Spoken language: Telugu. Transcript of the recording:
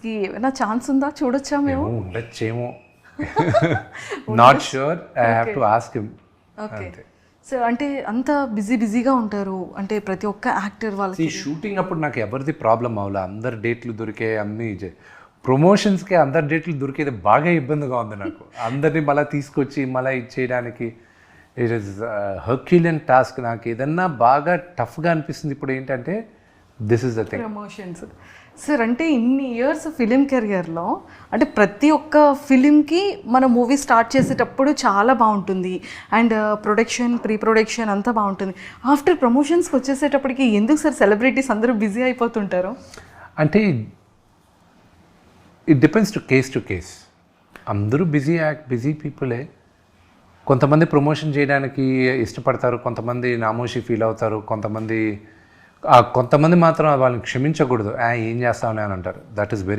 కి ఏమైనా ఛాన్స్ ఉందా? చూడొచ్చా మేము? ఉండొచ్చేమో, not sure, I have to ask him. Okay. So అంటే అంత బిజీగా ఉంటారు అంటే ప్రతి ఒక్క యాక్టర్ వాళ్ళకి. షూటింగ్ అప్పుడు నాకు ఎవరిది ప్రాబ్లం అవ్వలే, అందరు డేట్లు దొరికే, అన్నీ ప్రమోషన్స్కి అందరి డేట్లు దొరికేది బాగా ఇబ్బందిగా ఉంది నాకు. అందరినీ మళ్ళీ తీసుకొచ్చి మళ్ళీ ఇచ్చేయడానికి ఇట్ ఈస్ హర్క్యులియన్ టాస్క్. నాకు ఏదన్నా బాగా టఫ్గా అనిపిస్తుంది ఇప్పుడు ఏంటంటే this is the thing, promotions. Sir అంటే ఇన్ని ఇయర్స్ ఫిలిం కెరియర్లో అంటే ప్రతి ఒక్క ఫిలింకి మన మూవీ స్టార్ట్ చేసేటప్పుడు చాలా బాగుంటుంది అండ్ ప్రీ ప్రొడక్షన్ అంతా బాగుంటుంది. ఆఫ్టర్ ప్రమోషన్స్కి వచ్చేసేటప్పటికి ఎందుకు సార్ సెలబ్రిటీస్ అందరూ బిజీ అయిపోతుంటారు? అంటే ఇట్ డిపెండ్స్ టు కేస్. అందరూ బిజీ పీపులే. కొంతమంది ప్రమోషన్ చేయడానికి ఇష్టపడతారు, కొంతమంది నామోషి ఫీల్ అవుతారు, కొంతమంది మాత్రం వాళ్ళని క్షమించకూడదు, ఏం చేస్తామని అని అంటారు. That is very